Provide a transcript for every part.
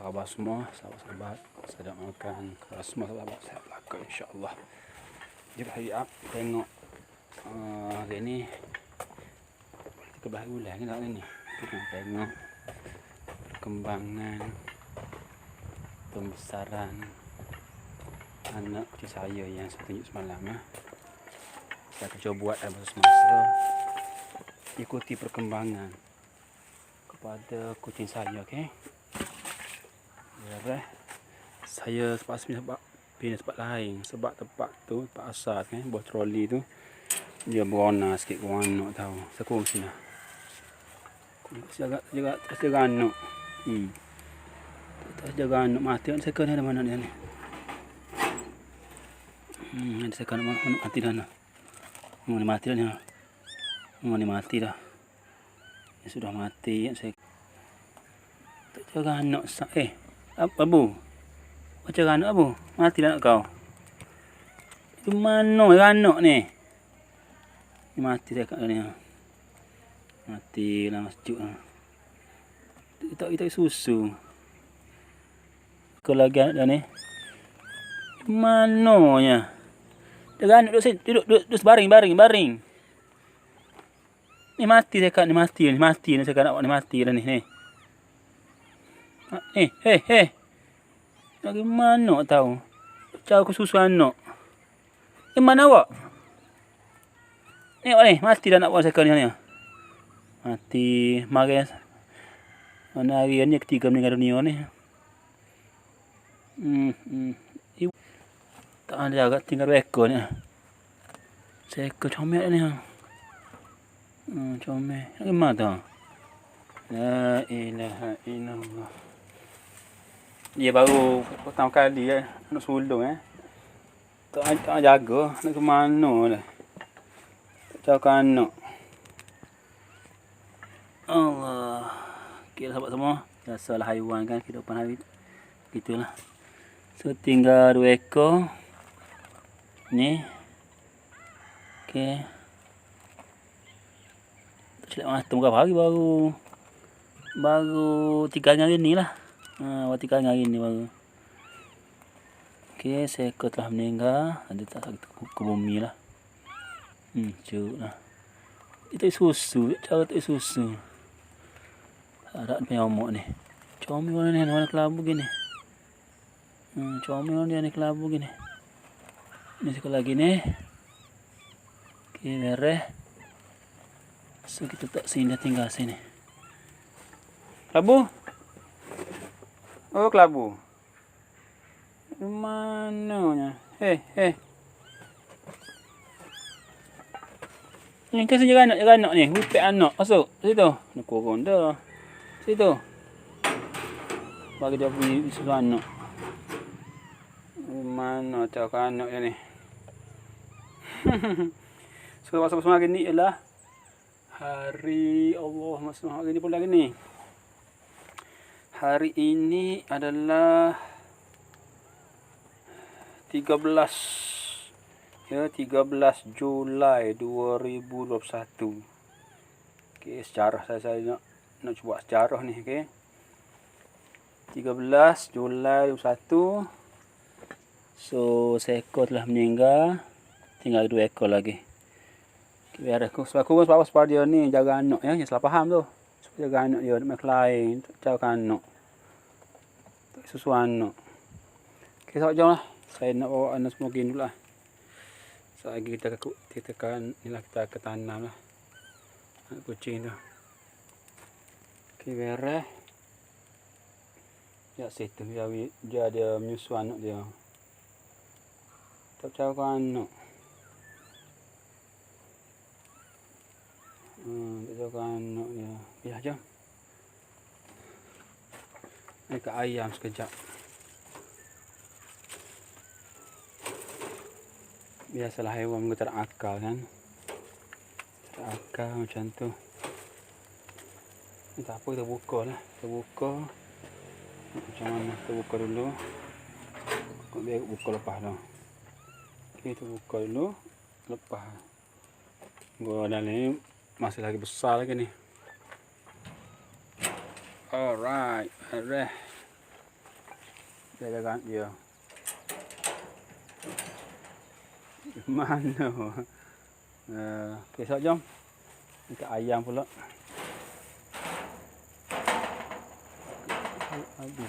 khabar semua, sahabat-sahabat? Sedang makan khabar semua sahabat saya belakang insya-Allah. Jadi hari tengok hari ni 13 bulan kan ni. Kita tengok perkembangan pembesaran anak cucu saya yang saya tunjuk semalam Saya akan cuba buat dalam semasa ikuti perkembangan kepada kucing saya, okey. Ya, saya sebab pindah tempat lain sebab tempat tu tempat asal kan buah troli tu dia berwarna sikit warna tahu. Saya kurang sini. Jaga anak. Tak jaga anak mati kan saya kena mana dia ni. Ada saya kena mati dah nak. Mau ni mati dah ni. Mau ni mati dah. Dia sudah mati saya. Tak jaga anak Abu. Macam anak Abu? Mati dah anak kau. Itu mana anak ni? Ni mati dah kat ni. Mati lah sejuk lah. Kita susu. Kau lagi anak dah ni. Mananya? Jaga anak duduk sini. Duduk baring. Ni mati saya kat ni mati ni saya kat nak buat ni mati dah ni. Hei. Bagaimana tahu? Cara aku susu anak. Mana awak? Tengok ni, mati dah nak buat saya ni. Mati. Mari. Mana hari ni ketiga meninggal dunia ni. Tak ada jaga tinggal 2 ekor ni. Seekor comel ni. Comel. Bagaimana tu? La ilaha illallah. Dia baru pertama kali anak sulung tak jaga nak ke mana dah. Tak jaga anak. Allah. Okey sahabat semua, biasalah haiwan kan kehidupan hari gitulah. So tinggal 2 ekor. Ni. Okey. Celak mata berapa hari baru 3 hari ni lah. Baru 3 hari ni baru. Okey, seekor telah meninggal. Ada tak ke bumi lah. Cuk lah. Itu susu. Cara tu susu. Harap ni penyomok ni. Comel ni. Warna kelabu gini. Comel dia ni kelabu gini. Ni sekali lagi ni. Okey, beres. So kita tak sini tinggal sini. Kelabu? Oh, kelabu. Mananya? Hei. Ni kan jaga anak ni. Rupek anak. Masuk. Situ. Nak kurung dah. Situ. Bagi dia pergi susu anak. Mana cakap anak dia ni. So, masa-masa hari ni ialah hari Allah masuk hari ni pula hari ni. Hari ini adalah 13 Julai 2021. Okey, sejarah saya nak cuba sejarah ni, okey. 13 Julai 2021. So, seekor telah meninggal. Tinggal 2 ekor lagi. Okay, biar aku sebab dia ni jaga anak ya, salah faham tu. Jaga anak dia, nak lain, jaga anak. Susu anak. Okey, sahabat jom lah. Saya nak bawa anak semua gini dulu lah. Selagi kita ke tanam lah. Anak kucing tu. Okey, beres. Ya, situ dia ada menyusu anak dia. Tak jaga anak. Tak jaga anak dia. Ya, jom. Dekat ayam sekejap. Biasalah haiwan mereka tak akal kan. Tak akal macam tu. Ni tak apa, kita buka lah. Kita buka. Macam mana? Kita buka dulu. Biar buka lepas dah. Okay, kita buka dulu. Lepas. Gua dalam ni masih lagi besar lagi ni. Alright. Saya kan dia. Mana? Besok jom. Ikan ayam pula. Habis.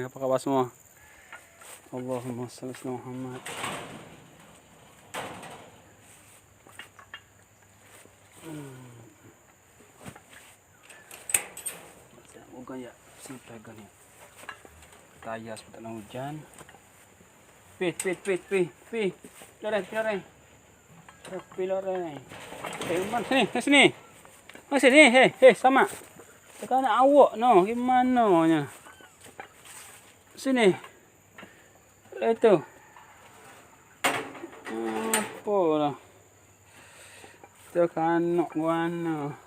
Apa khabar semua? Allahumma salli ala Muhammad. Bukan ya, sampai kan ya. Tayar seperti dalam hujan. Pi. Loreng. Pi loreng. Mana sini. Mana sini? Hei, sama. Sekarang awak no, gimana nya? Sini. Itu. Apa lah? Tekan nak mana?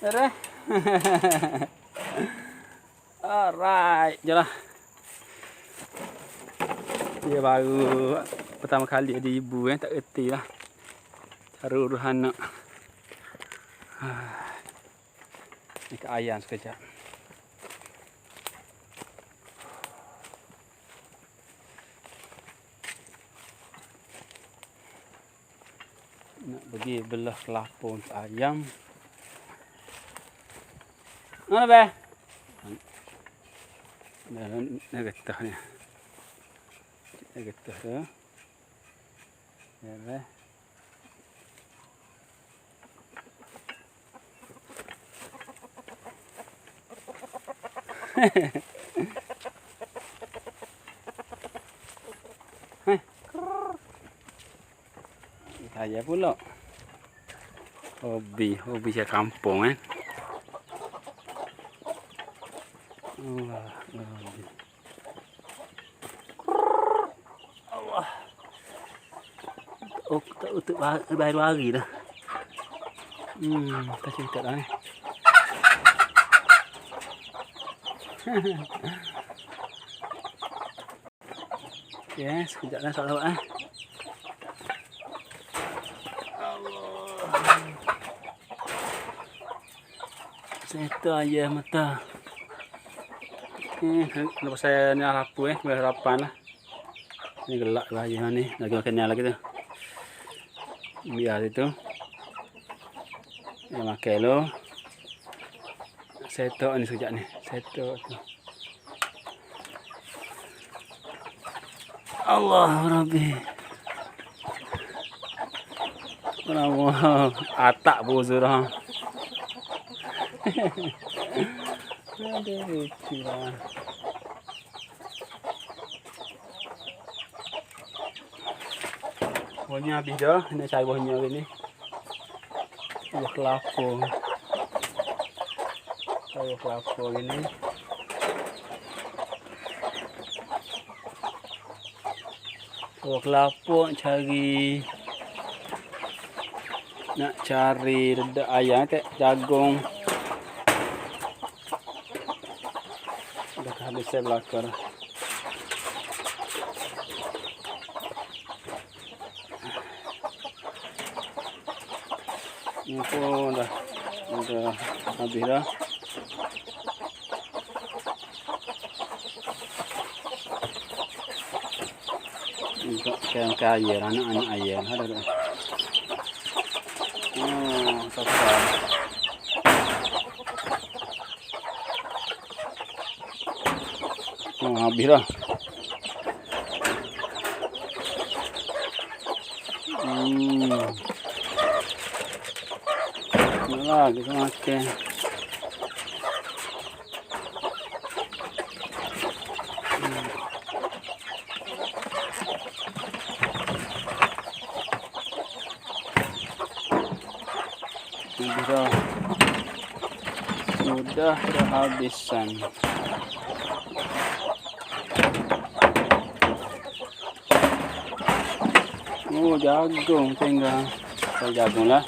Dah. Alright, jalan. Dia baru pertama kali ada ibu tak erti lah. Cara urus anak. Ni ke ayam sekejap. Nak pergi belah kelapa untuk ayam. Mana be? Nak getah ni. Nak getah tu. Ya be. Saya pula. Hobi saya kampung kan. Allah. Oh, untuk baru hari dah. Tak cerita lah ni. Okay, sekejap dah tak lawak Satu aja mata. Lepas saya ni harapu berharapan lah. Ini gelak lah aja ni. Lagi makan lagi tu. Biar itu. Yang makan lo. Setok ni sekejap ni. Setok tu. Allah Rabbi. Kenapa atak buzur ha. Ada lucu lah. Buahnya habis dah. Nak cari buahnya ni. Buah kelapa. Buah kelapa ni. Buah kelapa nak cari dedak ayam tak jagung. Dah habis saya belakar. Ini pun dah habis dah. Untuk kayak air, anak-anak air ada dah. Oh, sapar. Oh, habis dah. Inilah kita makan. Sudah kehabisan. Oh, jagung tinggal. Saya jagung lah.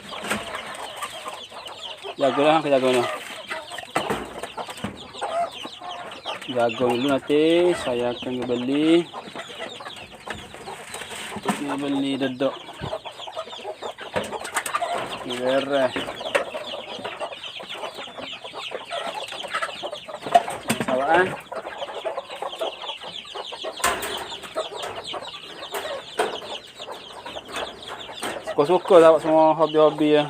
Jagung lah. Jagung dulu nanti saya akan beli dedok. Beres. Suka-suka lah awak semua hobi-hobi ya.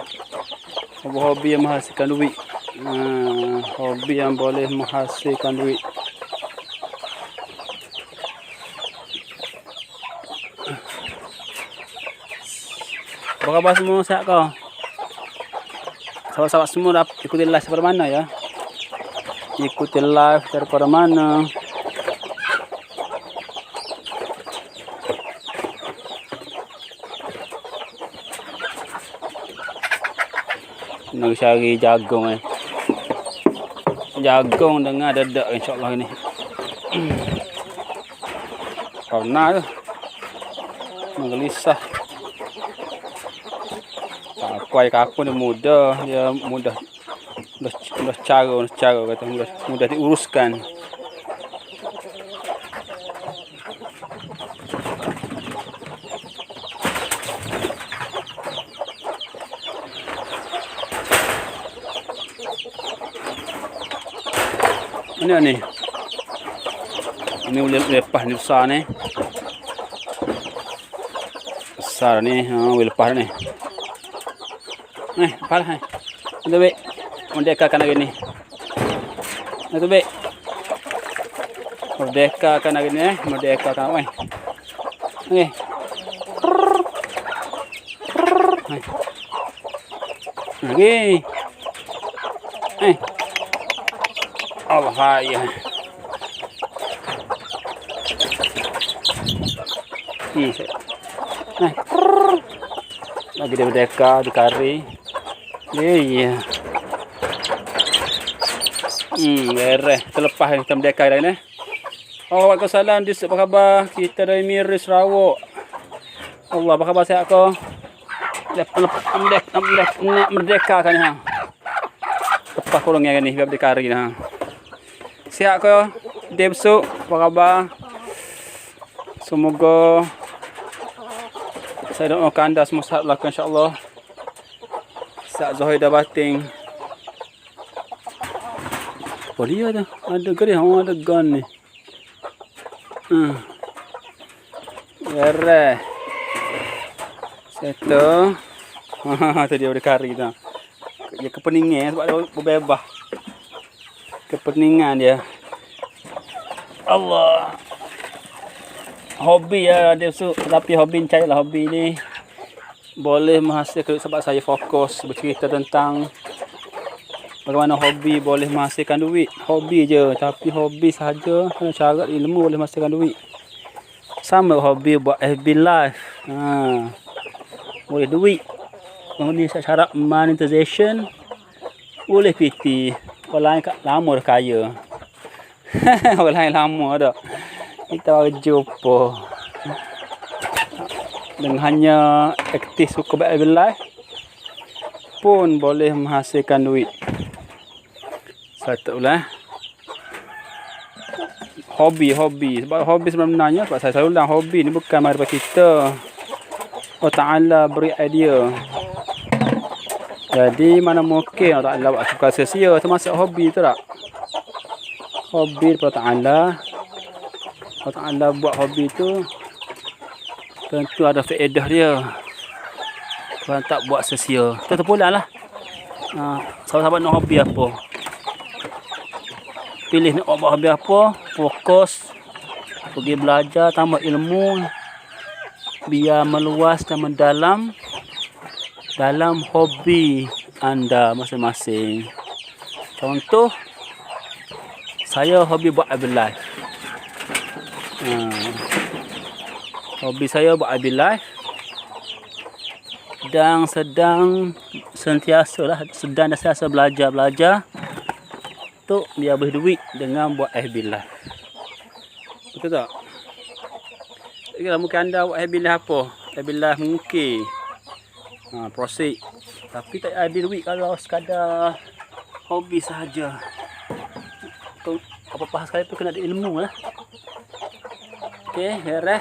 Hobi-hobi yang menghasilkan duit. Hobi yang boleh menghasilkan duit. Apa khabar semua, sihat kau? Sahabat-sahabat semua dah ikuti live daripada mana ya? Ikuti live daripada mana? Nak cari jagung Jagung dengan dedak insya-Allah ini. Karena tu menggelisah. Kuai kaku ni mudah cara kata mudah diuruskan. Ini boleh lepas ni besar ni. Besar ni, boleh lepas ni. Lepas lah. Itu baik. Merdekakan lagi ni. Itu baik. Merdekakan lagi ni. Merdekakan. Okey. Lagi. Allah ya. Lagi dia merdeka, dikari. Iya. Beres. Terlepas kita merdeka dah ni. Waalaikumsalam. Apa khabar? Kita dari Miri Sarawak. Allah, apa khabar sihat kau? Merdeka kan hang. Lepas kurangnya ni biar dikari dah. Sihat kau? Dia besok. Apa khabar? Semoga saya doakan anda semua sihat belaka insya-Allah. Sihat zahir dan batin. Oh dia ada gerih, ada gun ni. Beres. Settle. Tu dia berkari dah. Dia kepeningan sebab dia berbebas. Kepeningan dia. Allah. Hobi ya dia tapi hobi carilah hobi ni boleh menghasilkan sebab saya fokus bercerita tentang bagaimana hobi boleh menghasilkan duit. Hobi je, tapi hobi sahaja ada cara ilmu boleh menghasilkan duit. Sama hobi buat FB live. Boleh duit. Kemudian syarat monetization boleh PT. Orang lain lama dah kaya. Orang lain lama dah. Kita baru jumpa. Dengan hanya aktif suka buat live pun boleh menghasilkan duit. Satu lah. Hobi. Sebab hobi sebenarnya sebab saya ulang hobi ni bukan mari daripada kita. Allah Ta'ala beri idea. Jadi mana mungkin Allah Ta'ala buat suka sia-sia termasuk hobi tu tak? Hobi daripada Ta'ala. Allah Ta'ala buat hobi tu tentu ada faedah dia. Tuhan tak buat sia-sia. Kita terpulang lah. Sahabat-sahabat nak hobi apa? Pilih nak buat hobi apa? Fokus. Pergi belajar, tambah ilmu. Biar meluas dan mendalam dalam hobi anda masing-masing. Contoh, saya hobi buat FB live. Hobi saya buat FB live dan sedang sentiasa belajar untuk biar berduit dengan buat FB live. Betul tak? Kalau mungkin anda buat FB live apa? FB live mungkin proceed. Tapi tak ada duit kalau sekadar hobi sahaja. Apa-apa sekali tu kena ada ilmu lah. Okey, beres.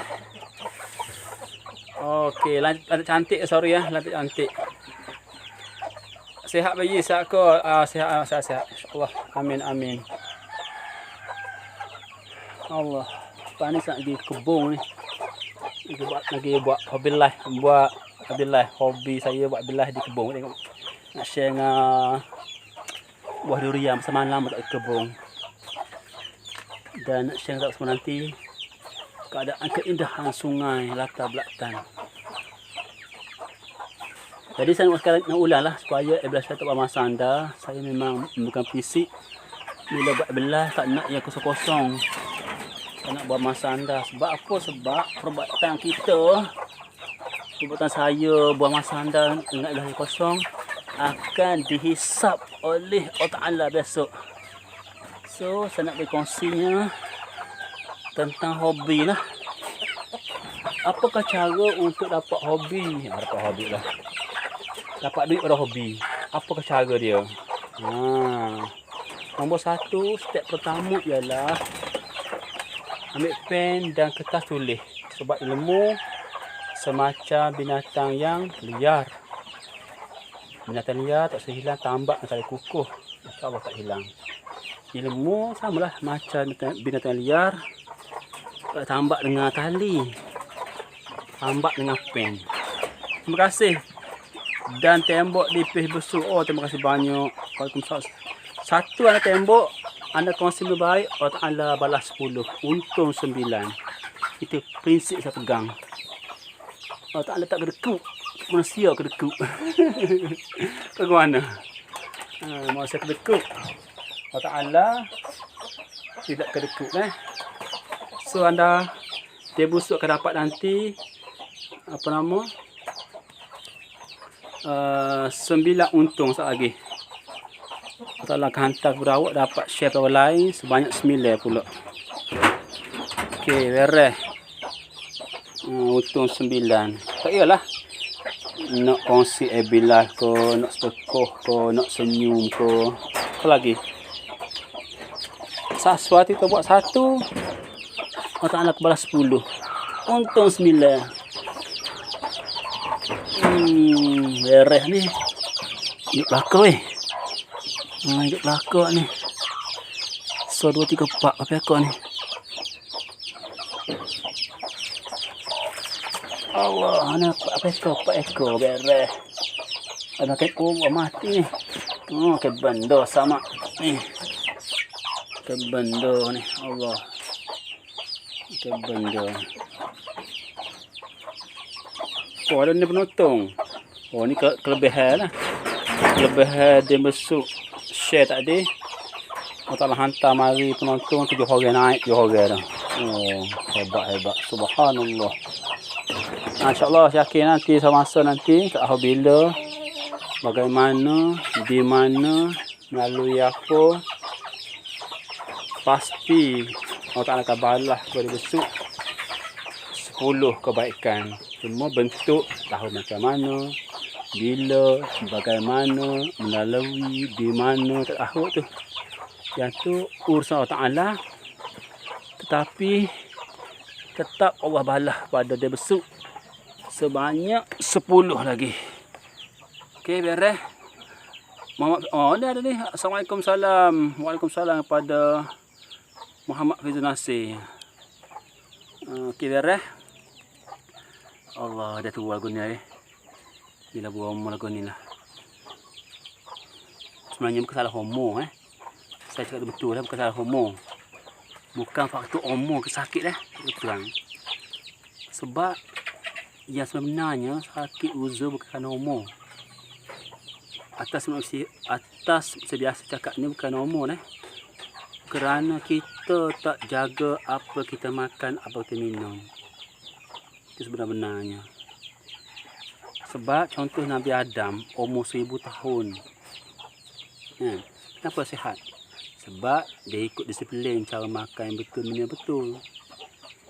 Okey, lantik cantik, sorry ya, lantik cantik. Sihat bayi, sihat kau. Sihat. InsyaAllah. Amin. Allah. Lepas ni nak pergi kebun ni. Lagi buat hobi saya buat bilah di kebun. Tengok. Nak share dengan buah durian semalam tak di kebun. Dan nak share tak semua nanti keadaan keindahan sungai latar belakang. Jadi saya nak ulang lah supaya bila saya tak buat masa anda, saya memang bukan fisik. Bila buat belah tak nak yang kosong-kosong. Tak nak buat masa anda. Sebab apa? Sebab perbuatan kita, perbuatan saya buat masa anda ingat belah yang kosong akan dihisap oleh Allah Ta'ala besok. So saya nak berkongsinya tentang hobi lah. Apakah cara untuk dapat hobi? Dapat hobi lah. Dapat duit pada hobi. Apakah cara dia? Nombor satu, step pertama ialah ambil pen dan kertas tulis. Sebab ilmu semacam binatang yang liar. Binatang liar tak boleh hilang, tambak dan tali kukuh. InsyaAllah tak hilang. Ilmu samalah macam binatang liar. Tambak dengan tali. Tambak dengan pen. Terima kasih. Dan tembok nipis besuk. Oh, terima kasih banyak. Waalaikumsalam. Satu anda tembok, anda kongsi lebih baik, Allah Ta'ala balas 10. Untung 9. Itu prinsip saya pegang. Allah Ta'ala tak kedekut. Manusia kedekut. Bagaimana? Manusia kedekut. Allah Ta'ala tidak kedekut. So, anda dia busuk akan dapat nanti apa nama? 9 untung sekejap lagi. Allah akan hantar kepada awak dapat share pada orang lain sebanyak 9 pula. Okey, beres. Untung 9. Tak iyalah. Nak kongsi bilah ke, nak sekoh ke, nak senyum ke. Apa lagi? Sesuatu kita buat satu, Allah Ta'ala kebalas 10. Untung 9. Beres ni. Hidup belakang weh. Hidup belakang ni. So 2, 3, 4 apa ekor ni. Allah, ni apa ekor? 4 ekor beres. Ada makan mati ni. Oh, ke benda sama ni. Ke benda ni. Allah. Ke benda. Oh, ada ni penonton. Oh, ni kelebihan lah. Kelebihan dia besuk share tadi. Allah Ta'ala hantar mari penonton 7 orang naik 7 orang dah. Oh, hebat. Subhanallah. InsyaAllah saya yakin nanti semasa nanti tak tahu bila, bagaimana, di mana, melalui apa, pasti Allah Ta'ala akan balas kepada besuk 10 kebaikan. Semua bentuk tahu macam mana, bila, bagaimana, melalui, di mana, tak tahu tu. Yang tu urusan Allah Ta'ala. Tetapi tetap Allah balas pada dia besuk sebanyak 10 lagi. Okey, beres. Oh, ada ni. Assalamualaikum salam. Waalaikumsalam kepada Muhammad Fizul Nasir. Okey, beres. Allah, dia tua lagu ni bila buat homo lagu ni lah. Sebenarnya bukan salah homo Saya cakap betul lah, bukan salah homo. Bukan faktor homo ke sakit betul. Sebab yang sebenarnya sakit uzur bukan kerana homo. Atas saya biasa cakap ni bukan homo kerana kita tak jaga apa kita makan, apa kita minum. Itu sebenarnya. Sebab contoh Nabi Adam umur 1000 tahun. Kenapa sihat? Sebab dia ikut disiplin cara makan yang betul, minum betul.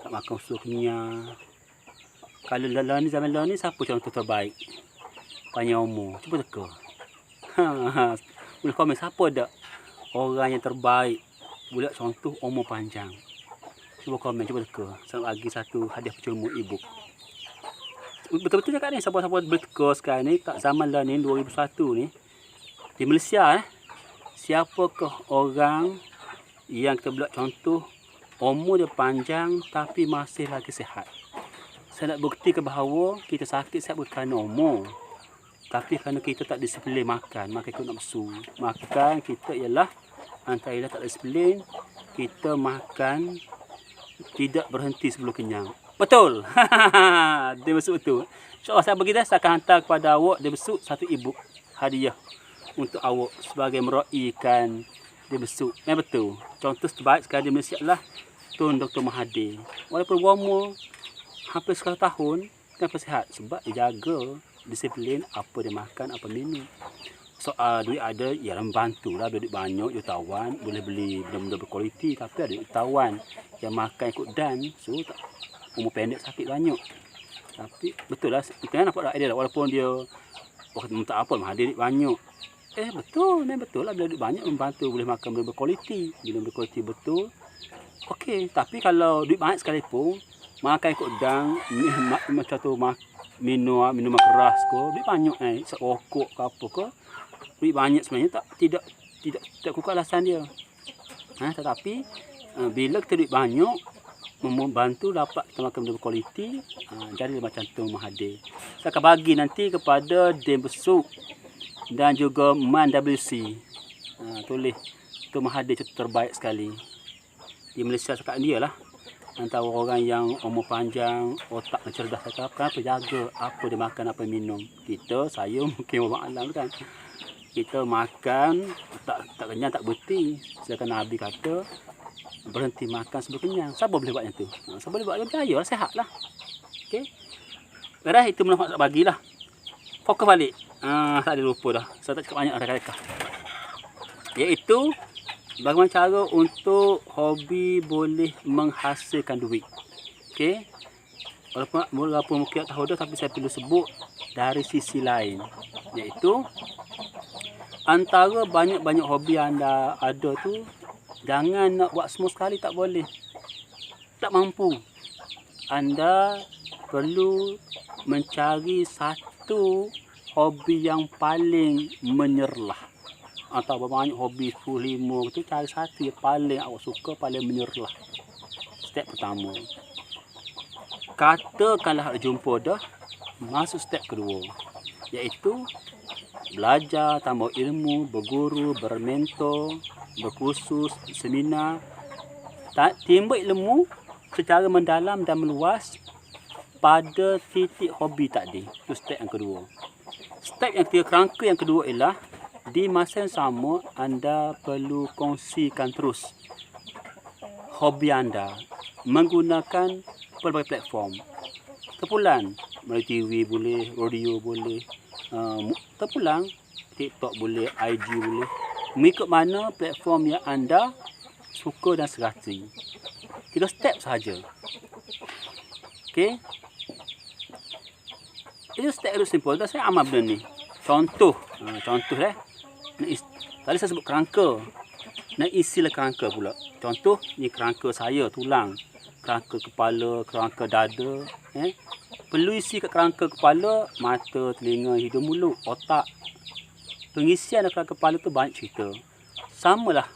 Tak makan usul kenyang. Kalau zaman ni siapa contoh terbaik? Panjang umur. Cuba teka. Boleh komen siapa dak orang yang terbaik buat contoh umur panjang. Cuba komen, cuba teka. Saya bagi satu hadiah percuma e-book. Betul-betul cakap ni, siapa-siapa boleh teka sekarang ni, tak zaman lah ni, 2001 ni. Di Malaysia siapakah orang yang kita buat contoh umur dia panjang tapi masih lagi sihat. Saya nak buktikan bahawa kita sakit sihat bukan kerana umur, tapi kerana kita tak disiplin makan ikut nafsu. Makan kita ialah antara ialah tak disiplin, kita makan tidak berhenti sebelum kenyang. Betul. Dia besuk betul. InsyaAllah saya bagi dah, saya akan hantar kepada awak dia besuk satu ebook hadiah untuk awak sebagai meraikan dia besuk. Memang betul. Contoh terbaik sekali di Malaysia adalah Tun Dr. Mahathir. Walaupun berumur hampir 10 tahun, kenapa sihat? Sebab dia jaga disiplin apa dia makan, apa minum. Soal duit ada, ya membantu lah. Duit banyak, jutawan, boleh beli benda-benda berkualiti. Tapi ada jutawan yang makan ikut dan, so tak, umur pendek sakit banyak. Tapi betul lah, kita nampak rakyat dia lah. Walaupun dia minta apa, Mahathir duit banyak. Betul, memang betul lah. Bila duit banyak membantu, boleh makan benda berkualiti. Bila berkualiti betul, okey. Tapi kalau duit banyak sekalipun, makan ikut dan, macam tu minuman keras ke, duit banyak rokok ke apa ke, duit banyak sebenarnya tidak kukuh alasan dia. Tetapi bila kita duit banyak, membantu dapat kita makan benda berkualiti, jadi macam tu Mahathir. Saya akan bagi nanti kepada Dame Besuk dan juga Man WC. Tulis tu Mahathir contoh terbaik sekali di Malaysia sekarang dia lah. Antara orang yang umur panjang, otak cerdas cakap, kenapa jaga apa dia makan, apa minum. Saya mungkin orang alam kan. Kita makan, tak kenyang, tak berhenti. Sedangkan Nabi kata, berhenti makan sebelum kenyang. Siapa boleh buat yang tu? Siapa boleh buat yang berjaya lah, sehat lah. Okay. Dah itu menafak tak bagilah. Fokus balik. Tak ada lupa dah. Saya tak cakap banyak reka-reka. Iaitu, bagaimana cara untuk hobi boleh menghasilkan duit. Okey. Walaupun mungkin tak tahu dah, tapi saya perlu sebut dari sisi lain. Iaitu, antara banyak-banyak hobi yang anda ada tu, jangan nak buat semua sekali, tak boleh. Tak mampu. Anda perlu mencari satu hobi yang paling menyerlah. Atau banyak hobi 10-5 tu, cari satu yang paling awak suka, paling menyerlah. Step pertama. Katakanlah ada jumpa dah, masuk step kedua. Iaitu belajar, tambah ilmu, berguru, bermentor, berkursus, seminar. Timbul ilmu secara mendalam dan meluas pada titik hobi tadi. Itu step yang kedua. Step yang ketiga, kerangka yang kedua ialah di masa yang sama anda perlu kongsikan terus hobi anda menggunakan pelbagai platform. Terpulang melalui TV boleh, radio boleh, terpulang TikTok boleh, IG boleh. Mengikut mana platform yang anda suka dan serati. 3 step sahaja. Okey. Itu step itu simple. Dan saya amal benda ni. Contoh tadi saya sebut kerangka. Nak isilah kerangka pula. Contoh ni kerangka saya, tulang, kerangka kepala, kerangka dada. Perlu isi kat kerangka kepala, mata, telinga, hidung, mulut, otak. Pengisian kerangka kepala tu banyak cerita. Samalah.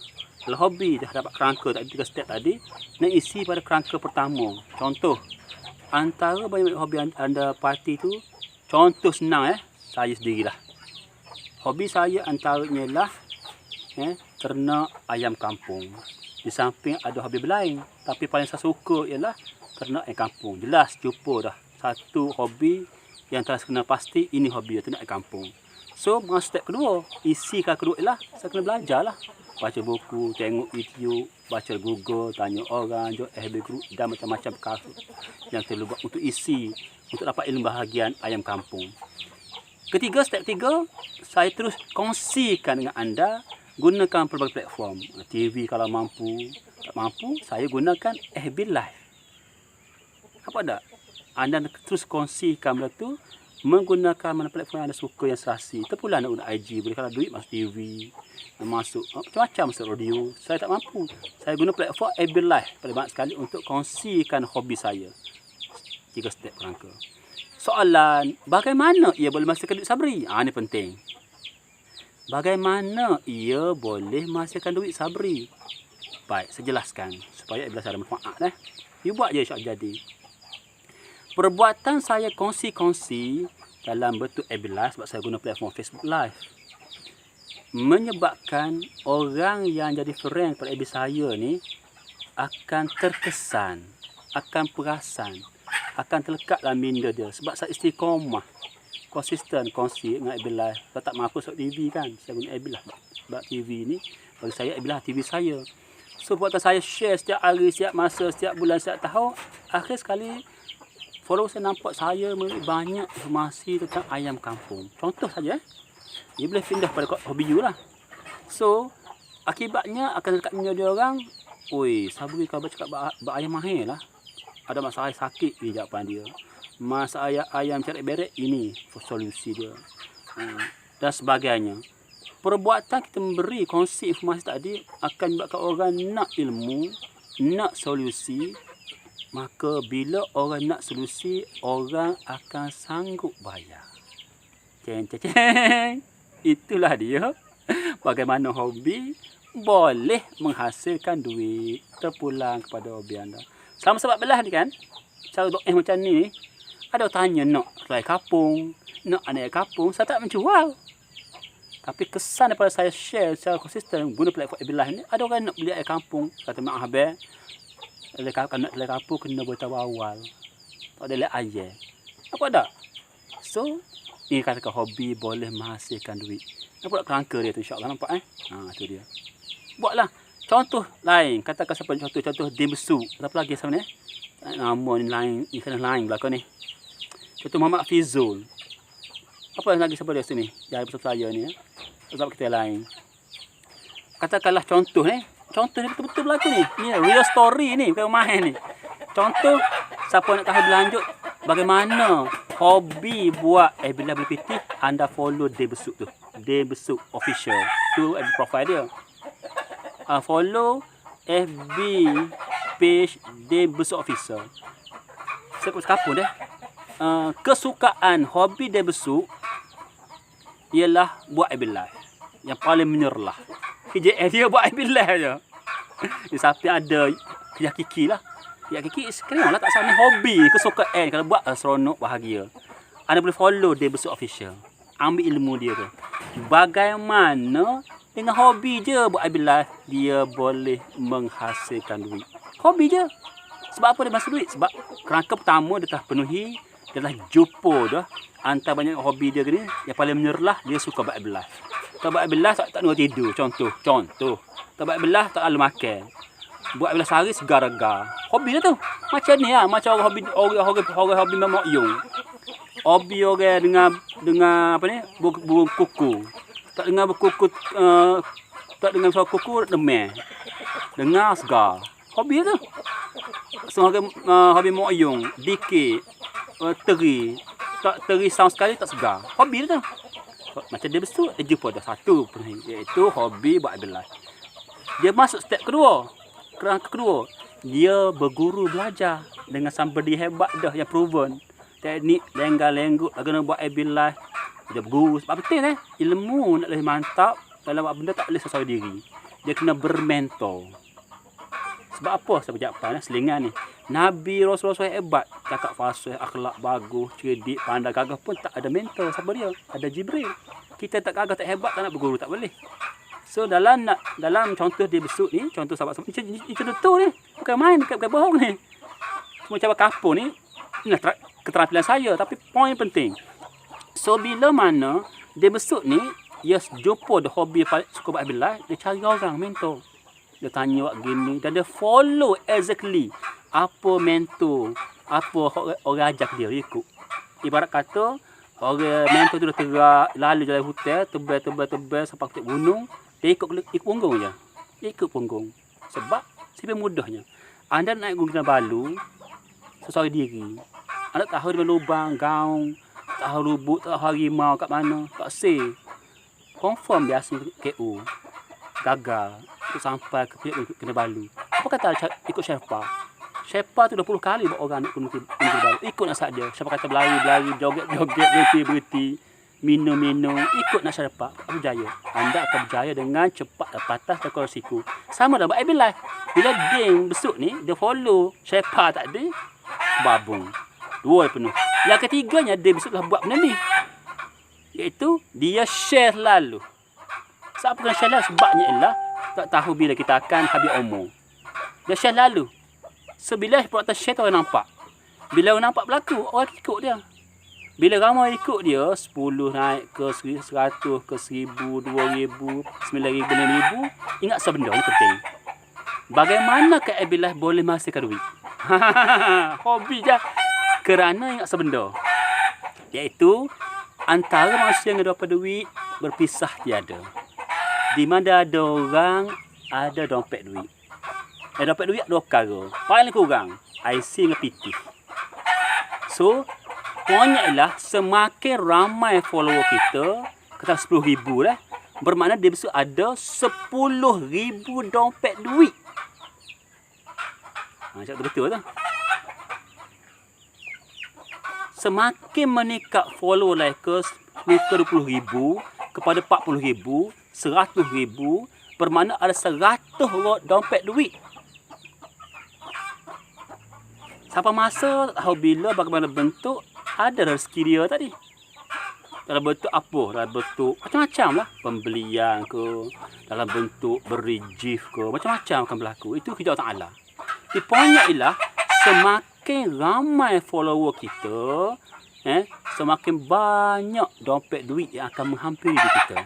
Kalau hobi dah dapat kerangka tadi, 3 step tadi, nak isi pada kerangka pertama. Contoh, antara banyak hobi anda parti tu, contoh senang saya sendirilah. Hobi saya antaranya lah ternak ayam kampung. Di samping ada hobi berlain, tapi paling saya suka ialah ternak ayam kampung. Jelas jumpa dah satu hobi yang telah kena pasti, ini hobi ternak ayam kampung. So, masuk step kedua, isi kedua ialah saya kena belajar lah. Baca buku, tengok YouTube, baca Google, tanya orang, join FB group dan macam-macam perkara yang perlu buat untuk isi, untuk dapat ilmu bahagian ayam kampung. Ketiga, step 3, saya terus kongsikan dengan anda, gunakan pelbagai platform. TV kalau mampu, tak mampu, saya gunakan FB Live. Apa tak? Anda terus kongsikan benda tu, menggunakan mana platform yang anda suka, yang serasi. Terpulang nak guna IG, boleh kalau duit masuk TV, masuk macam-macam, masuk radio. Saya tak mampu. Saya guna platform FB Live paling banyak sekali untuk kongsikan hobi saya. 3 step kerangka. Soalan, bagaimana ia boleh menghasilkan duit sabri? Ini penting. Bagaimana ia boleh menghasilkan duit sabri? Baik, saya jelaskan. supaya bila ada manfaat. You buat je, insya-Allah jadi. Perbuatan saya kongsi-kongsi dalam bentuk webinar sebab saya guna platform Facebook Live menyebabkan orang yang jadi friend pada FB saya ni akan terkesan, akan perasan, akan terlekat dalam minda dia sebab saya istiqomah, konsisten kongsi dengan FB Live. Kalau tak mampu sebab TV kan, saya guna FB Live sebab TV ni bagi saya FB Live TV saya. So buatan saya share setiap hari, setiap masa, setiap bulan, setiap tahun. Akhir sekali follow saya nampak saya memberi banyak informasi tentang ayam kampung. Contoh saja dia boleh pindah pada hobi you lah. So akibatnya akan dekat minda dia orang, oi, Sabri kau cakap ayam mahal lah. Ada masalah sakit ni jawapan dia. Masalah ayam cari beret ini solusi dia. Dan sebagainya. Perbuatan kita memberi kongsi informasi tadi akan menyebabkan orang nak ilmu, nak solusi. Maka bila orang nak solusi, orang akan sanggup bayar. Ceng. Itulah dia. Bagaimana hobi boleh menghasilkan duit. Terpulang kepada hobi anda. Sama sebab belah ni kan. Cara doa macam ni. Ada orang tanya nak raya kapung. Nak anak kapung. Saya tak menjual. Tapi kesan daripada saya share secara konsisten guna platform belah ni. Ada orang nak beli air kampung. Kata mak habis. Nak beli kapung kena beritahu awal. Tak ada lihat ayah. Apa tak? So, ini katakan hobi boleh menghasilkan duit. Nampak kerangka dia tu, insya-Allah nampak tu dia. Buatlah contoh lain. Katakan siapa contoh dia besuk. Apa lagi sama ni? Nama ni lain, ni kena lain belakang ni. Contoh Muhammad Fizul. Apa lagi siapa dia sini? Dari peserta saya ni. Sebab kita lain. Katakanlah contoh ni. Contoh ni betul-betul berlaku ni. Ni real story ni, bukan main ni. Contoh siapa nak tahu lebih lanjut bagaimana hobi buat bila beli piti, anda follow dia besuk tu. Dia besuk official. Tu FB profile dia. Follow FB page dia besuk official. Saya pun sekapun dia. Kesukaan hobi dia besuk ialah buat FB live. Yang paling menyerlah. KJL dia buat FB live je. Dia siapa ada kerja kiki lah. Ya kiki sekarang lah tak sama hobi kesukaan kalau buat seronok bahagia. Anda boleh follow dia besok official. Ambil ilmu dia tu. Bagaimana dengan hobi je buat FB live dia boleh menghasilkan duit. Hobi je. Sebab apa dia masuk duit? Sebab kerangka pertama dia telah penuhi, dia telah jumpa dah antara banyak hobi dia ni yang paling menyerlah dia suka buat FB live. Tak buat FB live tak nak tidur contoh. Tak buat FB live tak lalu makan. Buat bila sehari segar-gar. Hobi dia tu. Macam ni lah. Macam orang hobi memang yung. Hobi orang dengan apa ni? Burung kuku. Tak dengar berkuku, tak dengar suara kuku, demam. Dengar segar. Hobi dia tu. So, hobi moyong, dikit, teri. Tak teri sound sekali, tak segar. Hobi dia tu. Macam dia besok, dia jumpa dah satu pun. Iaitu hobi buat belah. Dia masuk step kedua. Kerangka kedua, dia berguru belajar dengan somebody hebat dah yang proven. Teknik lenggar-lenggut, kena buat FB live. Dia berguru. Sebab penting ilmu nak lebih mantap dalam buat benda tak boleh sesuai diri. Dia kena bermentor. Sebab apa saya berjawab selingan ni. Nabi Rasulullah hebat. Cakap fasih, akhlak bagus, cerdik, pandai, gagah pun tak ada mentor. Siapa dia? Ada Jibril. Kita tak gagah, tak hebat, tak nak berguru, tak boleh. So dalam contoh dia besuk ni, contoh sahabat ini contoh ni, bukan main, bukan bohong ni. Semua cabar kapur ni, ini keterampilan saya, tapi poin penting. So bila mana dia besuk ni, dia jumpa dia hobi suka buat belah, dia cari orang mentor. Dia tanya buat gini dan dia follow exactly apa mentor, apa orang ajak dia ikut. Ibarat kata orang mentor tu dah terak, lalu jalan hotel, tebal sampai ke gunung. Dia ikut punggung je. Ikut punggung. Sebab sebab mudahnya. Anda naik Gunung Kinabalu sesuai diri. Anda tahu di lubang, gaung, tahu lubuk, tahu harimau kat mana, tak say. Confirm biasa KU. Gagal. Untuk sampai ke Kinabalu. Apa kata ikut Sherpa? Sherpa tu 20 kali bawa orang naik Gunung Kinabalu. Ikut nasihat dia. Sherpa kata berlari, joget, berhenti. minum-minum, ikut nak dapat berjaya. Anda akan berjaya dengan cepat patah tekor siku. Sama dah buat bila dia besuk ni, dia follow Syepa tadi, babung. 2 penuh. Yang ketiganya, dia besuklah buat benda ni. Iaitu, dia share lalu. Sebab bukan share lalu? Sebabnya ialah, tak tahu bila kita akan habis umur. Dia share lalu. So, bila perbuatan share tu orang nampak. Bila orang nampak berlaku, orang ikut dia. Bila ramai ikut dia, 10 naik ke 100, ke 1000, 2000, 9000, 5000, ingat sebenda ni penting. Bagaimana Kak Abilah boleh menghasilkan duit? Hobi je. Kerana ingat sebenda. Iaitu, antara manusia yang dapat duit, berpisah tiada. Di mana ada orang, ada dompet duit. Dompet duit ada 2 perkara. Paling kurang, IC dengan PT. So, poinnya ialah semakin ramai follower kita, kata 10,000 dah, bermakna dia besok ada 10,000 dompet duit. Cakap betul tak? Semakin meningkat follower likers 20,000 kepada 40,000, 100,000, bermakna ada 100 dompet duit. Sampai masa tak tahu bila, bagaimana bentuk, ada rezeki dia tadi. Dalam bentuk apa? Dalam bentuk macam-macam lah. Pembelian ke, dalam bentuk beri gift ke, macam-macam akan berlaku. Itu kita Allah Ta'ala. Di poinnya ialah, semakin ramai follower kita, semakin banyak dompet duit yang akan menghampiri diri kita.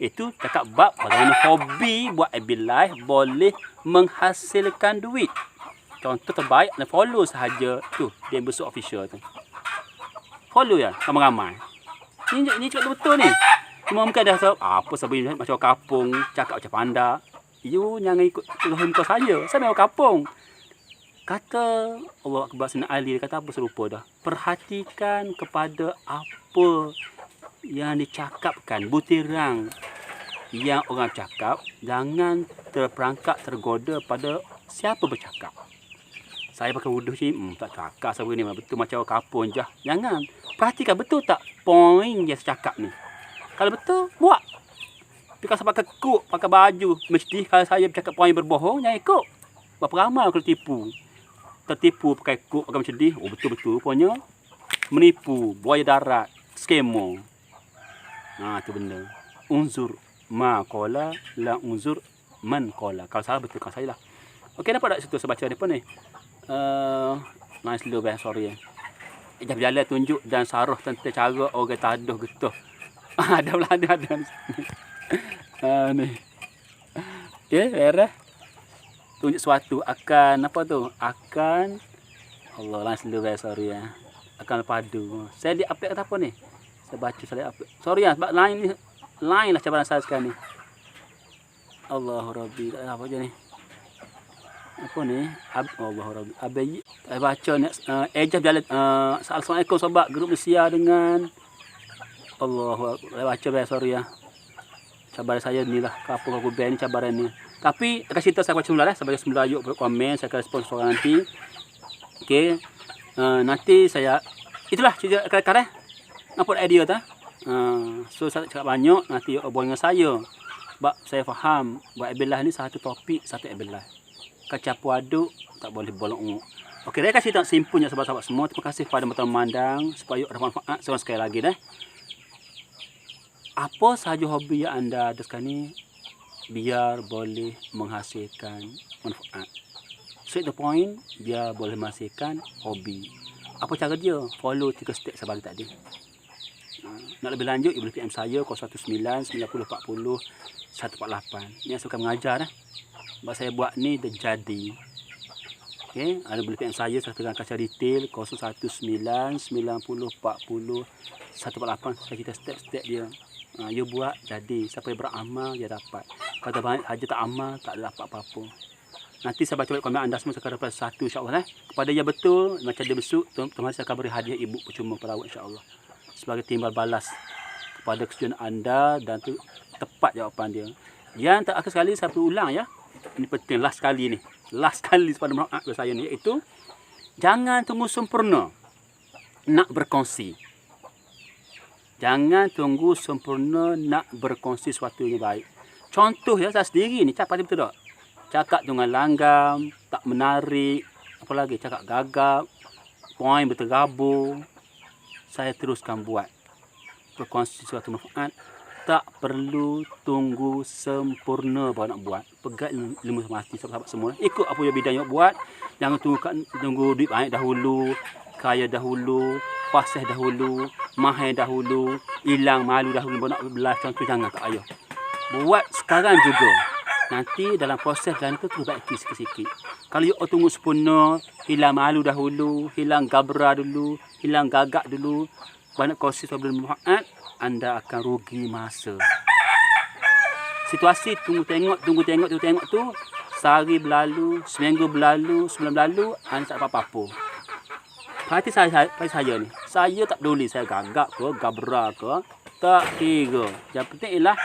Itu cakap bab bagaimana hobi buat Abilah boleh menghasilkan duit. Contoh terbaik, follow sahaja tu, dia besok official tu. Follow ya, ramai-ramai. Ini cakap betul ni. Cuma mungkin dah tahu, apa sebab macam kampung, cakap macam panda. You jangan ikut Tuhan kau saya. Saya memang kampung. Kata Allah Akbar Sayyidina Ali, dia kata apa serupa dah. Perhatikan kepada apa yang dicakapkan, butiran yang orang cakap. Jangan terperangkap, tergoda pada siapa bercakap. Saya pakai wuduh sini, tak cakap saya ni betul macam kapun je. Jangan. Perhatikan betul tak poin yang saya cakap ni. Kalau betul, buat. Tapi kalau saya pakai kuk, pakai baju, mesti kalau saya bercakap poin berbohong, jangan ikut. Berapa ramai kalau tipu. Tertipu pakai kuk, pakai macam ni. Oh betul-betul rupanya. Menipu, buaya darat, skemo. Itu benda. Unzur ma qala, la unzur man qala. Kalau salah betul kalau saya lah. Okey, dapat tak situ saya baca ni apa ni? Nice slow best, sorry. Ejah berjalan tunjuk dan saruh tentang cara orang taduh getuh. Ada pula ada. Ni. Okey, beres. Tunjuk sesuatu akan apa tu? Akan Allah nice slow best, sorry ya. Akan padu. Saya lihat update kata apa ni? Saya baca saya apa. Sorry ya, sebab lain lah cabaran saya sekarang ni. Allahu Rabbi, apa je ni? Apa ni? Allah Rabbi. Abai saya baca ni ejah berjalan Assalamualaikum sobat grup Malaysia dengan Allah. Saya baca biasa, sorry ya. Cabaran saya ni lah, kapur aku band ni cabaran ni. Tapi akan cerita saya baca semula lah, sebagai semula yuk komen, saya akan respon soalan nanti. Okey. Nanti saya itulah cerita kadang-kadang nampak idea tak? So saya cakap banyak nanti obong dengan saya. Sebab saya faham buat Abilah ni satu topik, satu Abilah. Campur aduk, tak boleh bolong. Okey, saya kasih tak simpulnya sahabat-sahabat semua. Terima kasih kepada teman-teman memandang. Supaya ada manfaat seorang sekali lagi dah. Apa sahaja hobi yang anda ada sekarang ni, biar boleh menghasilkan manfaat. Straight to point, biar boleh menghasilkan hobi. Apa cara dia? Follow 3 step saya bagi tadi. Nak lebih lanjut, you boleh PM saya 019 90 40 148. Ni saya akan mengajar dah. Sebab saya buat ni dah jadi. Okey, ada boleh PM saya tekan kaca detail 019 90 40 148. Saya cerita step-step dia. You buat jadi, siapa yang beramal dia dapat. Kata banyak saja tak amal, tak ada dapat apa-apa. Nanti saya baca komen anda semua sekarang dapat 1 insya-Allah Kepada yang betul macam dia besuk, tuan-tuan saya akan beri hadiah ibu percuma perawat insya-Allah. Sebagai timbal balas kepada kesetujuan anda dan tu tepat jawapan dia. Yang terakhir sekali saya perlu ulang ya. Ini penting, last sekali ni. Last sekali pada maaf saya ni, iaitu jangan tunggu sempurna nak berkongsi. Jangan tunggu sempurna nak berkongsi sesuatu yang baik. Contoh ya, saya sendiri ni cakap betul tak? Cakap dengan langgam, tak menarik, apa lagi, cakap gagap, poin berterabur. Saya teruskan buat. Berkongsi sesuatu manfaat. Tak perlu tunggu sempurna baru nak buat. Pegat ilmu mati sahabat-sahabat semua. Ikut apa yang bidang yang buat. Jangan tunggu duit banyak dahulu, kaya dahulu, fasih dahulu, mahir dahulu, hilang malu dahulu baru nak belas. Contoh jangan, tak payah. Buat sekarang juga. Nanti dalam proses jalan tu perbaiki sikit-sikit. Kalau you tunggu sempurna, hilang malu dahulu, hilang gabra dulu, hilang gagak dulu, banyak kongsi sebelum bermanfaat, anda akan rugi masa. Situasi tunggu tengok tu, sehari berlalu, seminggu berlalu, sebulan berlalu, anda tak apa-apa. Hati saya ni, saya tak peduli saya gagak ke, gabra ke, tak kira. Yang penting ialah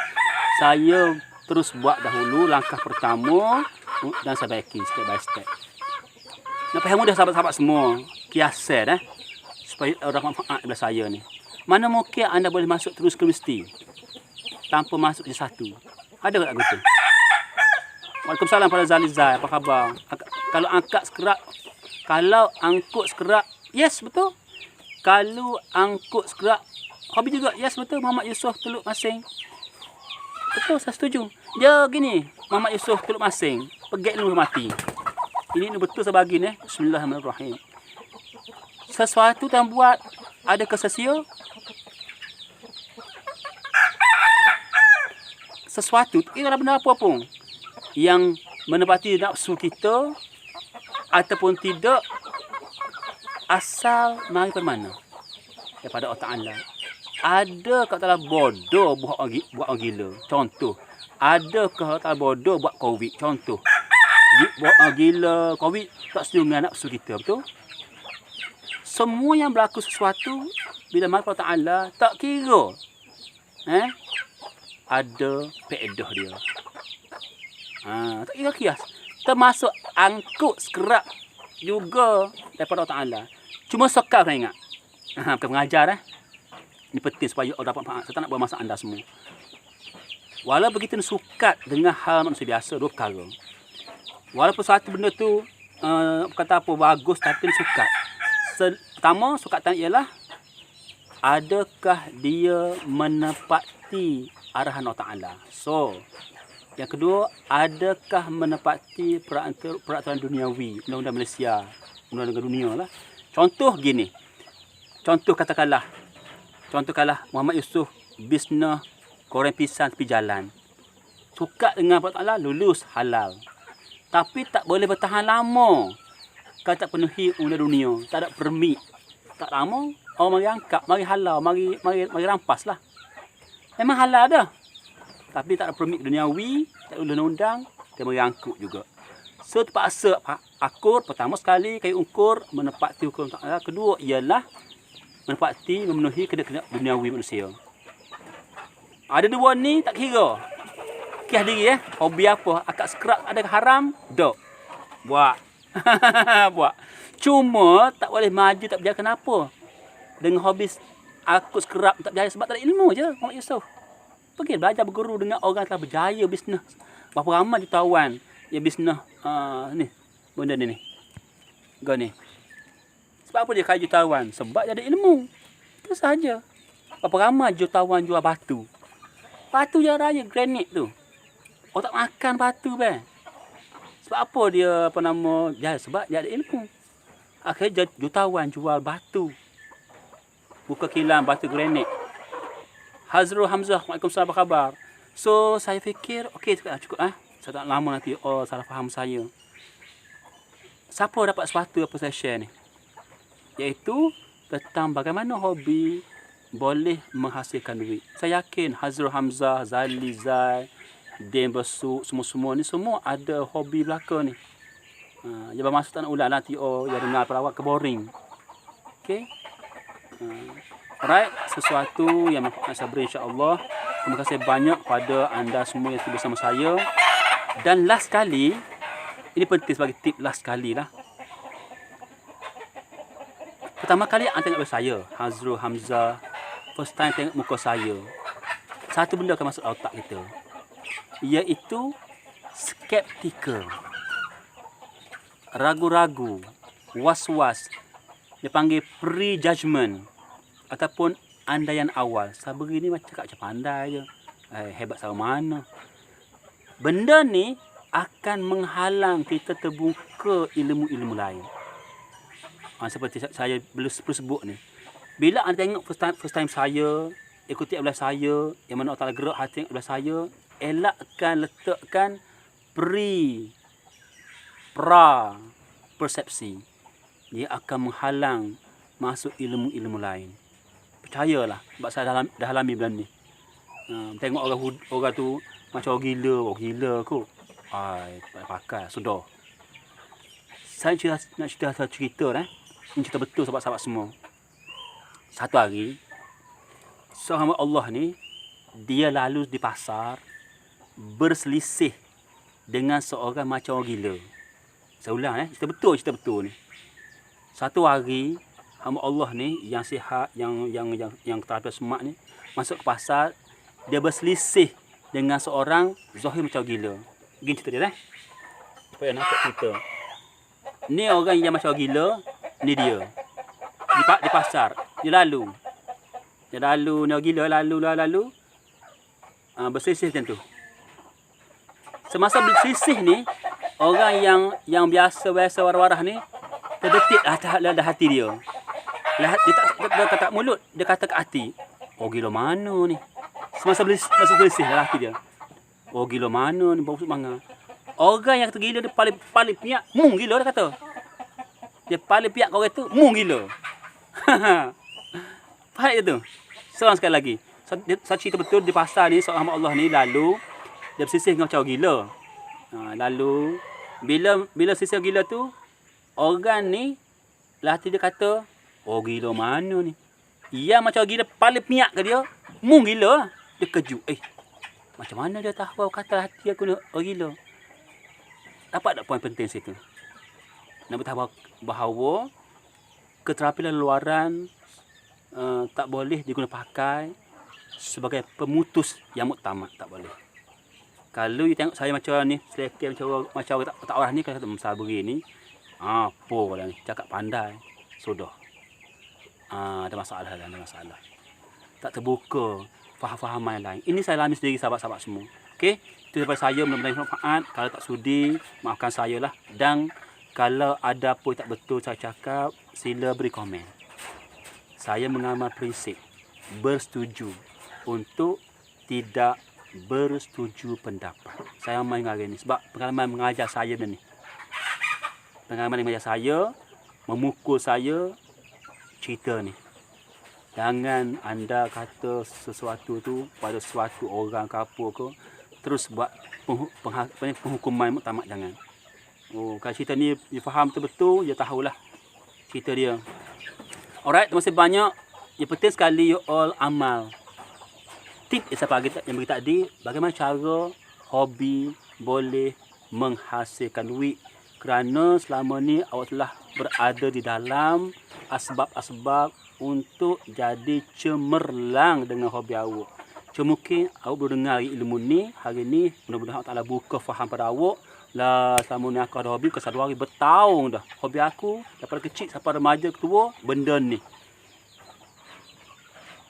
saya terus buat dahulu langkah pertama dan saya baiki step by step. Nak faham mudah sahabat-sahabat semua, kiasan supaya orang manfaat daripada saya ni. Mana mungkin anda boleh masuk terus ke universiti tanpa masuk je satu? Ada tak gitu? Waalaikumsalam pada Zalizai, apa khabar? Kalau angkut sekerak, yes betul. Kalau angkut sekerak, hobi juga, yes betul. Muhammad Yusof Teluk Masing. Betul, saya setuju. Dia gini, Muhammad Yusof Teluk Masing, pegat ilmu mati. Ini betul saya bagi ni. Bismillahirrahmanirrahim. Sesuatu yang buat ada kesesia. Sesuatu itu adalah benda apa pun yang menepati nafsu kita ataupun tidak, asal mari pada mana? Daripada Allah Ta'ala. Ada kat dalam bodoh buat orang gila. Contoh. Ada kat dalam bodoh buat COVID. Contoh. Buat orang gila, COVID tak setuju dengan nafsu kita. Betul? Semua yang berlaku sesuatu bila mari pada Allah, tak kira. Ada faedah dia. Tak kira kias. Termasuk angkut sekerak juga daripada Allah Ta'ala. Cuma sekal saya ingat. Bukan mengajar. Ini penting supaya orang dapat manfaat. Saya tak nak buat masalah anda semua. Walaupun kita sukat dengan hal manusia biasa, dua perkara. Walaupun satu benda tu kata apa bagus, tapi sukat. Pertama, sukatan ialah adakah dia menepati arahan Allah Ta'ala. So, yang kedua, adakah menepati peraturan duniawi, undang-undang Malaysia, undang-undang dunia lah. Contoh gini. Katakanlah Muhammad Yusof bisnes goreng pisang tepi jalan. Suka dengan Allah Ta'ala, lulus halal. Tapi tak boleh bertahan lama. Kalau tak penuhi undang dunia, tak ada permit. Tak lama, orang mari angkat, mari halal, mari rampas lah. Memang halal dah. Tapi tak ada permit duniawi, tak ada undang-undang, dia mari angkut juga. So terpaksa akur, pertama sekali kayu ukur menepati hukum Allah. Kedua ialah menepati memenuhi kena-kena duniawi manusia. Ada dua ni tak kira. Kiah diri hobi apa? Akak sekerak ada haram? Dok. Buat. Buat. Cuma tak boleh maju, tak berjaya. Kenapa? Dengan hobi aku sekerak tak berjaya sebab tak ada ilmu je. Muhammad Yusof. Pergi belajar berguru dengan orang yang telah berjaya bisnes. Berapa ramai jutawan yang bisnes ni. Benda ni. Gak ni. Sebab apa dia kaya jutawan? Sebab dia ada ilmu. Itu sahaja. Berapa ramai jutawan jual batu. Batu je raya, granit tu. Orang tak makan batu sebab apa dia sebab dia ada ilmu. Akhirnya jutawan jual batu. Buka kilang batu granit. Hazrul Hamzah, Waalaikumsalam, apa khabar? So saya fikir okey cukup Saya tak lama nanti salah faham saya. Siapa dapat sesuatu apa saya share ni? Iaitu tentang bagaimana hobi boleh menghasilkan duit. Saya yakin Hazrul Hamzah, Zalizai, Dem Besuk, semua ni semua ada hobi belaka ni. Dia bermaksud tak nak ulang nanti yang dengar pelawak ke boring. Okey. Alright, sesuatu yang manfaat saya beri insya-Allah. Terima kasih banyak kepada anda semua yang bersama saya. Dan last kali, ini penting sebagai tip last kali lah. Pertama kali anda tengok saya, Hazrul Hamzah, first time tengok muka saya, satu benda akan masuk otak kita, iaitu skeptikal, ragu-ragu, was-was. Dia panggil pre-judgment ataupun andaian awal. Sabri ni macam pandai je. Hebat sama mana. Benda ni akan menghalang kita terbuka ilmu-ilmu lain. Seperti saya belum sebut ni. Bila anda tengok first time saya, ikuti belah saya, yang mana Allah Ta'ala gerak hati belah saya, elakkan letakkan pra persepsi. Dia akan menghalang masuk ilmu-ilmu lain. Percayalah, sebab saya dah alami benda ni. Tengok orang tu macam orang gila kot. Tak pakai, sudah. Saya nak cerita satu cerita ni. Ini cerita betul sahabat-sahabat semua. Satu hari, seorang hamba Allah ni, dia lalu di pasar, berselisih dengan seorang macam orang gila. Saya ulang cerita betul ni. Satu hari, hamba Allah ni, yang sihat, yang terapi semak ni, masuk ke pasar, dia berselisih dengan seorang zahir macam gila. Begini cerita dia supaya nampak cerita. Ni orang yang macam gila, ni dia. Di pasar, dia lalu. Ni orang gila, lalu. Berselisih macam tu. Semasa berselisih ni, orang yang biasa warah-warah ni, terdetik dalam hati dia. Dia kata mulut, dia kata ke hati. Oh gila mana ni? Semasa berselisih dalam hati dia. Oh gila mana ni, bau mana? Orang yang tergila dia paling piak, mung gila dia kata. Dia paling piak kau itu, mung gila. Faham tu? Seorang sekali lagi. Saya cerita betul di pasar ni, seorang hamba Allah ni lalu, dia bersisih dengan macam gila. Lalu, bila sisih gila tu, orang ni, hati dia kata, oh gila mana ni? Yang macam gila paling piak ke dia, mung gila. Dia kejut. Macam mana dia tahu kata hati aku ni oh gila? Dapat tak poin penting situ? Nak beritahu bahawa keterampilan luaran tak boleh diguna pakai sebagai pemutus yang muktamad, tak boleh. Kalau you tengok saya macam ni, selekeh macam tak orang ni, kalau kata Sabri ni, apa dah ni, cakap pandai, sudah. Ada masalah. Tak terbuka faham-fahaman lain. Ini saya alami sendiri sahabat-sahabat semua. Okey, itu daripada saya, mudah-mudahan manfaat. Kalau tak sudi, maafkan saya lah. Dan kalau ada apa yang tak betul saya cakap, sila beri komen. Saya mengamal prinsip bersetuju untuk tidak bersetuju pendapat. Saya main hari ni sebab pengalaman mengajar saya ni. Pengalaman mengajar saya, memukul saya, cerita ni. Jangan anda kata sesuatu tu pada suatu orang ke apa ke, terus buat penghukuman muktamad, jangan. Kalau cerita ni dia faham betul-betul, dia tahulah cerita dia. Alright, terima kasih banyak. Yang penting sekali you all amal. Tip yang bagi tadi, bagaimana cara hobi boleh menghasilkan duit. Kerana selama ni awak telah berada di dalam asbab-asbab untuk jadi cemerlang dengan hobi awak. Mungkin awak baru dengar ilmu ni hari ni, mudah-mudahan Allah Ta'ala buka faham pada awak. Lah selama ni aku ada hobi, ke 1 hari bertahun dah. Hobi aku daripada kecil sampai remaja tua, benda ni.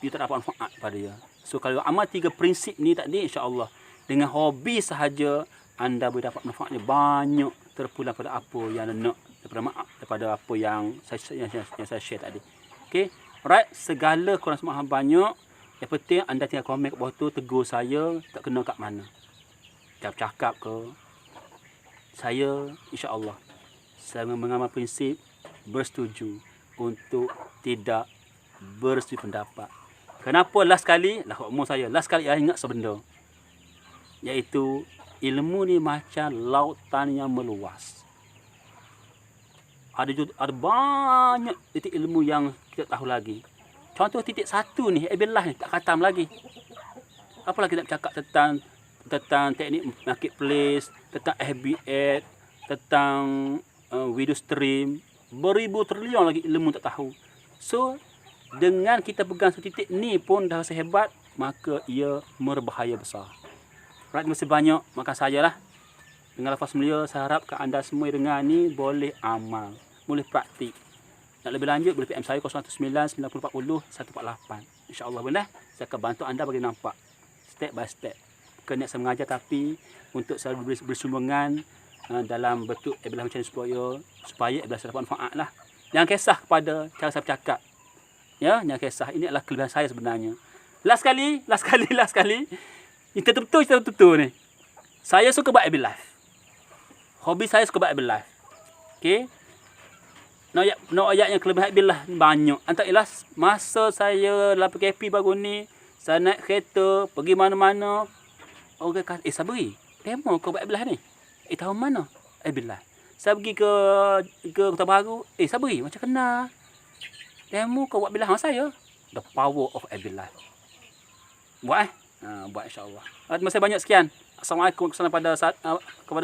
Dia tak dapat manfaat pada dia. So kalau amal 3 prinsip ni tadi, insya-Allah dengan hobi sahaja anda boleh dapat manfaatnya banyak, terpulang pada apa yang anda nak, daripada apa yang saya share tadi. Okey. Alright, segala kurang semua banyak. Yang penting anda tinggal komen kat bawah tu, tegur saya tak kena kat mana. Cakap ke. Saya insya-Allah saya mengamal prinsip bersetuju untuk tidak bersetuju pendapat. Kenapa last kali? Lah umur saya last kali saya ingat sebenarnya. Iaitu ilmu ni macam lautan yang meluas. Ada banyak titik ilmu yang kita tahu lagi. Contoh titik 1 ni, Billah ni tak khatam lagi. Apa lagi nak cakap tentang teknik marketplace, tentang FBA, tentang video stream, beribu trilion lagi ilmu tak tahu. So, Dengan kita pegang satu titik ni pun dah rasa hebat, maka ia berbahaya besar. Right, terima kasih banyak. Makan sajalah. Dengan lafaz mulia, saya harapkan anda semua yang dengar ni boleh amal, boleh praktik. Nak lebih lanjut boleh PM saya 019 9040 148. InsyaAllah benar. Saya akan bantu anda bagi nampak step by step. Bukan niat saya mengajar, tapi untuk selalu bersumbangan dalam bentuk Abilah macam ni supaya Abilah dapat manfaat lah. Jangan kisah kepada cara saya bercakap. Ya, jangan kisah. Ini adalah kelebihan saya sebenarnya. Last sekali. Ini tertutup ni. Saya suka buat Abilah. Hobi saya suka buat Abilah. Okey. No ayatnya kelebihan Abilah banyak. Antara ilas masa saya dalam PKP baru ni, saya naik kereta pergi mana-mana. Orang kata, sabri, demo kau buat Abilah ni. Tahu mana? Abilah. Saya pergi ke Kota Baru. Sabri, macam kena. Demo kau buat Abilah dengan saya. The power of Abilah. Buat buat insya-Allah. Terima kasih banyak, sekian. Assalamualaikum kepada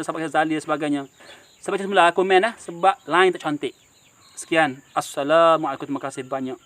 sahabat Zali dan sebagainya. Saya baca semula komen sebab line tak cantik. Sekian. Assalamualaikum, terima kasih banyak.